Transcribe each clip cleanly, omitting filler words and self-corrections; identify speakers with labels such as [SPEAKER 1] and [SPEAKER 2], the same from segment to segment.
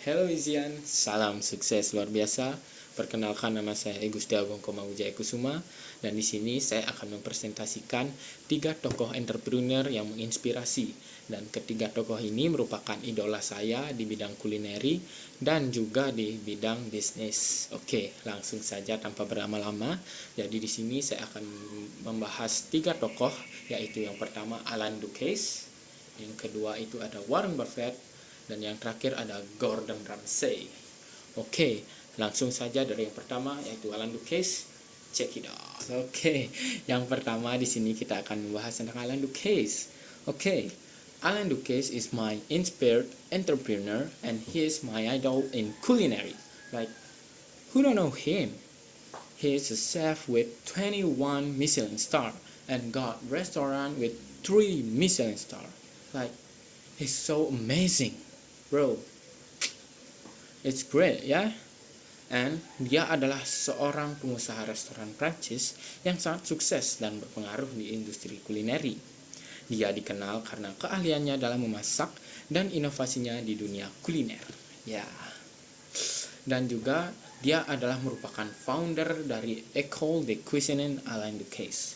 [SPEAKER 1] Hello Izian, salam sukses luar biasa. Perkenalkan, nama saya Gusti Agung Komawijaya Kusuma, dan di sini saya akan mempresentasikan 3 tokoh entrepreneur yang menginspirasi. Dan ketiga tokoh ini merupakan idola saya di bidang kulineri dan juga di bidang bisnis. Oke, langsung saja tanpa berlama-lama. Jadi di sini saya akan membahas 3 tokoh, yaitu yang pertama Alan Dukes, yang kedua itu ada Warren Buffett, dan yang terakhir ada Gordon Ramsay. Oke, langsung saja dari yang pertama, yaitu Alan Dukes. Check it out. Oke, yang pertama di sini kita akan membahas tentang Alan Dukes. Oke, Alan Dukes is my inspired entrepreneur and he is my idol in culinary. Like, who don't know him? He is a chef with 21 Michelin star and got restaurant with 3 Michelin star. Like, he's so amazing. Bro, it's great ya. And dia adalah seorang pengusaha restoran Prancis yang sangat sukses dan berpengaruh di industri kulineri. Dia dikenal karena keahliannya dalam memasak dan inovasinya di dunia kuliner. Ya. Dan juga dia adalah merupakan founder dari École de Cuisine Alain Ducasse.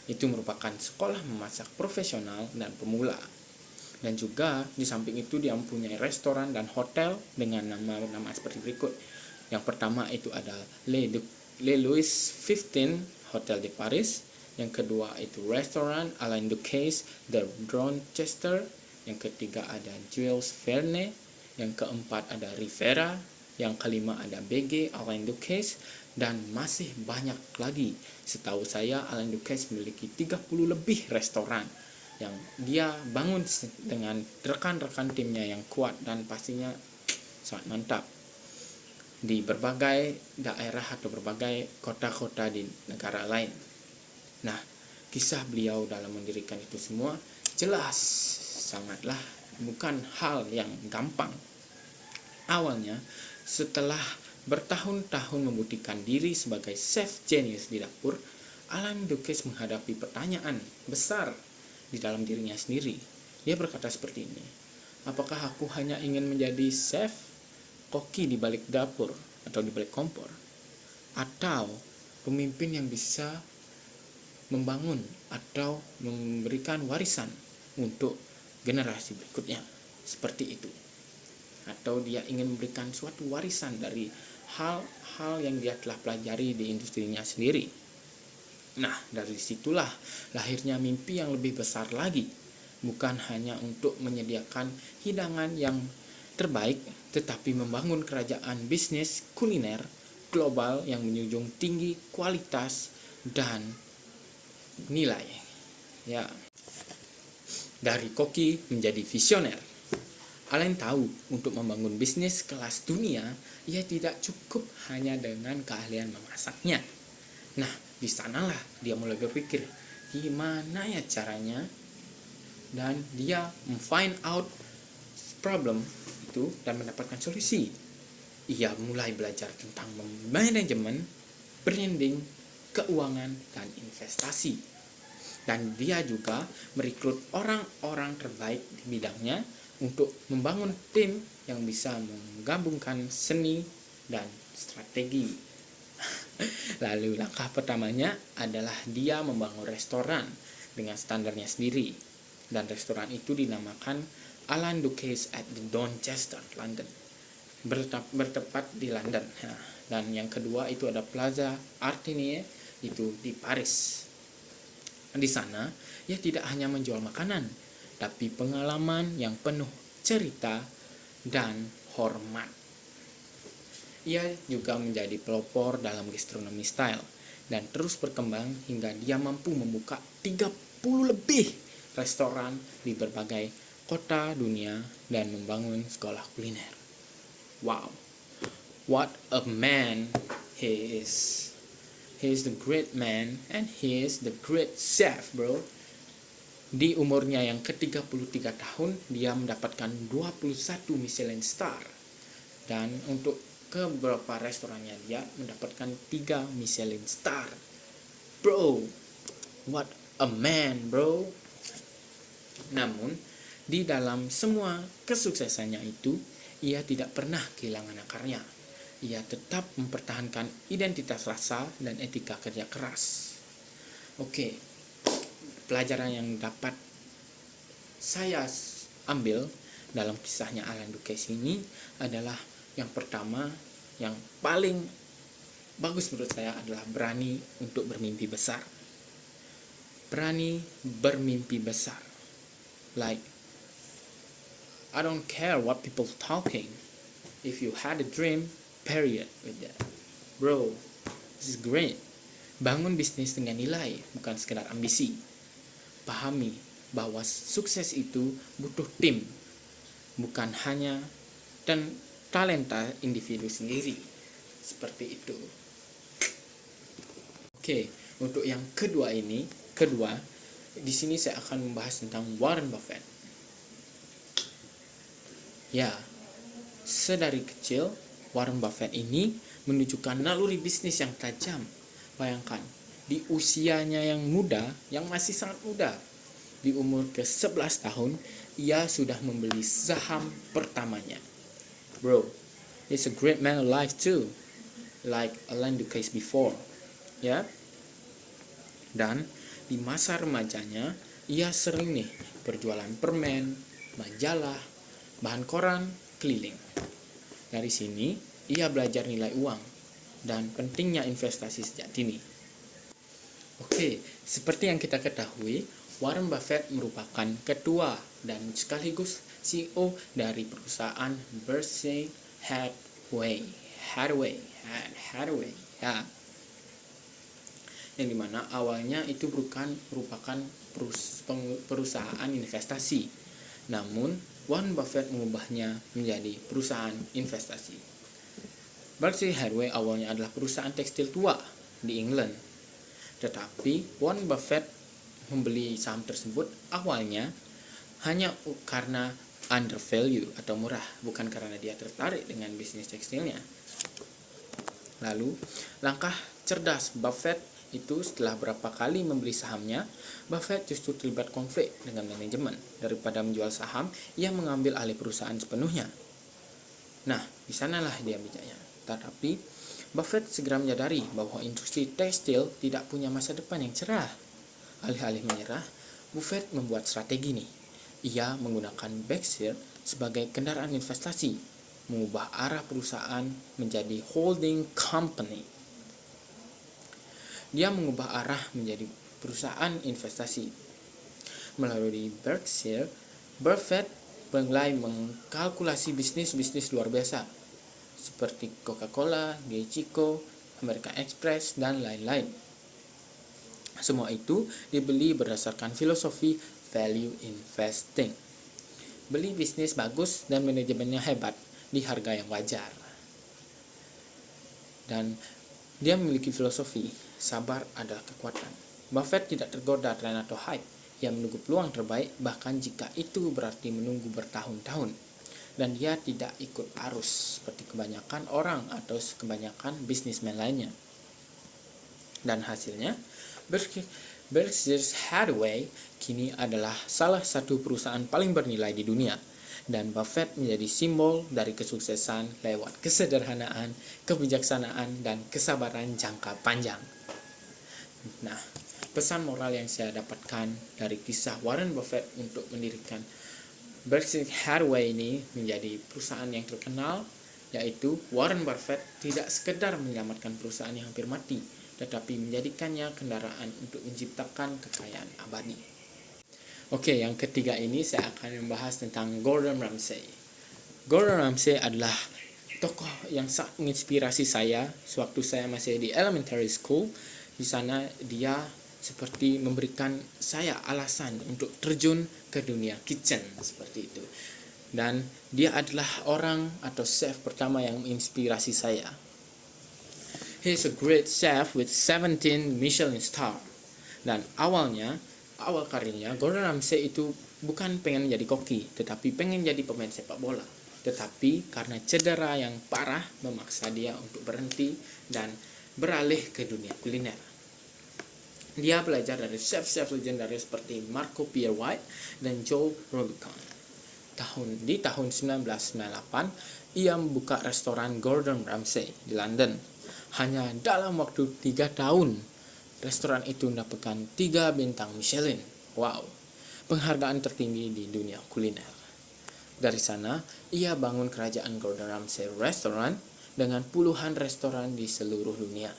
[SPEAKER 1] Itu merupakan sekolah memasak profesional dan pemula. Dan juga di samping itu dia mempunyai restoran dan hotel dengan nama-nama seperti berikut. Yang pertama itu ada Le Louis XV Hotel de Paris. Yang kedua itu restoran Alain Ducasse de Dorchester. Yang ketiga ada Jules Verne. Yang keempat ada Rivera. Yang kelima ada BG Alain Ducasse. Dan masih banyak lagi. Setahu saya Alain Ducasse memiliki 30 lebih restoran yang dia bangun dengan rekan-rekan timnya yang kuat dan pastinya sangat mantap di berbagai daerah atau berbagai kota-kota di negara lain. Nah, kisah beliau dalam mendirikan itu semua jelas sangatlah bukan hal yang gampang. Awalnya, setelah bertahun-tahun membuktikan diri sebagai chef genius di dapur, Alain Ducasse menghadapi pertanyaan besar di dalam dirinya sendiri. Dia berkata seperti ini, apakah aku hanya ingin menjadi chef, koki di balik dapur atau di balik kompor, atau pemimpin yang bisa membangun atau memberikan warisan untuk generasi berikutnya, seperti itu. Atau dia ingin memberikan suatu warisan dari hal-hal yang dia telah pelajari di industrinya sendiri. Nah, dari situlah lahirnya mimpi yang lebih besar lagi. Bukan hanya untuk menyediakan hidangan yang terbaik, tetapi membangun kerajaan bisnis kuliner global yang menjunjung tinggi kualitas dan nilai. Ya. Dari koki menjadi visioner. Alain tahu untuk membangun bisnis kelas dunia, ia tidak cukup hanya dengan keahlian memasaknya. Nah, di sanalah dia mulai berpikir, gimana ya caranya? Dan dia find out problem itu dan mendapatkan solusi. Ia mulai belajar tentang manajemen, branding, keuangan, dan investasi. Dan dia juga merekrut orang-orang terbaik di bidangnya untuk membangun tim yang bisa menggabungkan seni dan strategi. Lalu langkah pertamanya adalah dia membangun restoran dengan standarnya sendiri. Dan restoran itu dinamakan Alain Ducasse at the Dorchester, London. Bertepat di London. Dan yang kedua itu ada Plaza Athénée, itu di Paris. Di sana, ia tidak hanya menjual makanan, tapi pengalaman yang penuh cerita dan hormat. Ia juga menjadi pelopor dalam gastronomi style dan terus berkembang hingga dia mampu membuka 30 lebih restoran di berbagai kota dunia dan membangun sekolah kuliner. Wow, what a man he is. He is the great man and he is the great chef, bro. Di umurnya yang ke-33 tahun, dia mendapatkan 21 Michelin star. Dan untuk ke beberapa restorannya dia mendapatkan 3 Michelin star. Bro, what a man, bro. Namun, di dalam semua kesuksesannya itu, ia tidak pernah kehilangan akarnya. Ia tetap mempertahankan identitas rasa dan etika kerja keras. Oke, pelajaran yang dapat saya ambil dalam kisahnya Alan Dukes ini adalah yang pertama, yang paling bagus menurut saya adalah berani untuk bermimpi besar. Berani bermimpi besar. Like, I don't care what people talking. If you had a dream, period with that. Bro, this is great. Bangun bisnis dengan nilai, bukan sekedar ambisi. Pahami bahwa sukses itu butuh tim, bukan hanya dan talenta individu sendiri. Seperti itu. Oke, untuk yang kedua, di sini saya akan membahas tentang Warren Buffett. Ya, sedari kecil Warren Buffett ini menunjukkan naluri bisnis yang tajam. Bayangkan, di usianya yang muda, yang masih sangat muda, di umur ke-11 tahun, ia sudah membeli saham pertamanya. Bro, he's a great man alive too, like Alan Dukes before. Ya, dan di masa remajanya, ia sering nih berjualan permen, majalah, bahan koran, keliling. Dari sini, ia belajar nilai uang dan pentingnya investasi sejak dini. Oke, seperti yang kita ketahui, Warren Buffett merupakan ketua dan sekaligus CEO dari perusahaan Berkshire Hathaway. Ya. Yang dimana awalnya itu merupakan perusahaan investasi. Namun, Warren Buffett mengubahnya menjadi perusahaan investasi. Berkshire Hathaway awalnya adalah perusahaan tekstil tua di England. Tetapi Warren Buffett membeli saham tersebut awalnya hanya karena undervalue atau murah, bukan karena dia tertarik dengan bisnis tekstilnya. Lalu, langkah cerdas Buffett itu setelah berapa kali membeli sahamnya, Buffett justru terlibat konflik dengan manajemen. Daripada menjual saham, ia mengambil alih perusahaan sepenuhnya. Nah, di sanalah dia bijaknya. Tetapi, Buffett segera menyadari bahwa industri tekstil tidak punya masa depan yang cerah. Alih-alih menyerah, Buffett membuat strategi nih. Ia menggunakan Berkshire sebagai kendaraan investasi, mengubah arah perusahaan menjadi holding company. Dia mengubah arah menjadi perusahaan investasi. Melalui Berkshire, Buffett mulai mengkalkulasi bisnis-bisnis luar biasa seperti Coca-Cola, Geico, American Express, dan lain-lain. Semua itu dibeli berdasarkan filosofi value investing. Beli bisnis bagus dan manajemennya hebat di harga yang wajar. Dan dia memiliki filosofi sabar adalah kekuatan. Buffett tidak tergoda tren atau hype. Ia menunggu peluang terbaik bahkan jika itu berarti menunggu bertahun-tahun. Dan dia tidak ikut arus seperti kebanyakan orang atau kebanyakan bisnismen lainnya. Dan hasilnya, Berkshire Hathaway kini adalah salah satu perusahaan paling bernilai di dunia. Dan Buffett menjadi simbol dari kesuksesan lewat kesederhanaan, kebijaksanaan, dan kesabaran jangka panjang. Nah, pesan moral yang saya dapatkan dari kisah Warren Buffett untuk mendirikan Berkshire Hathaway ini menjadi perusahaan yang terkenal, yaitu Warren Buffett tidak sekedar menyelamatkan perusahaan yang hampir mati, tetapi menjadikannya kendaraan untuk menciptakan kekayaan abadi. Oke, yang ketiga ini saya akan membahas tentang Gordon Ramsay. Gordon Ramsay adalah tokoh yang sangat menginspirasi saya sewaktu saya masih di elementary school. Di sana dia seperti memberikan saya alasan untuk terjun ke dunia kitchen seperti itu. Dan dia adalah orang atau chef pertama yang menginspirasi saya. He is a great chef with 17 Michelin star. Dan awal karirnya Gordon Ramsay itu bukan pengen jadi koki, tetapi pengen jadi pemain sepak bola. Tetapi karena cedera yang parah memaksa dia untuk berhenti dan beralih ke dunia kuliner. Dia belajar dari chef-chef legendaris seperti Marco Pierre White dan Joe Robuchon. Di tahun 1998, ia membuka restoran Gordon Ramsay di London. Hanya dalam waktu 3 tahun, restoran itu mendapatkan 3 bintang Michelin. Wow, penghargaan tertinggi di dunia kuliner. Dari sana, ia bangun kerajaan Gordon Ramsay Restaurant dengan puluhan restoran di seluruh dunia.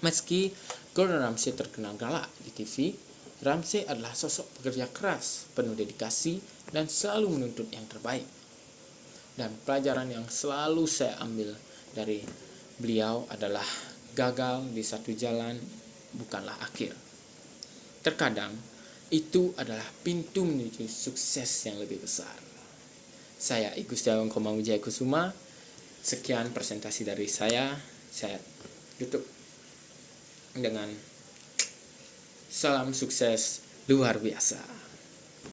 [SPEAKER 1] Meski Gordon Ramsay terkenal galak di TV, Ramsay adalah sosok pekerja keras, penuh dedikasi, dan selalu menuntut yang terbaik. Dan pelajaran yang selalu saya ambil dari beliau adalah gagal di satu jalan bukanlah akhir. Terkadang itu adalah pintu menuju sukses yang lebih besar. Saya I Gusti Agung Komawijaya Kusuma. Sekian presentasi dari saya. Saya tutup dengan salam sukses luar biasa.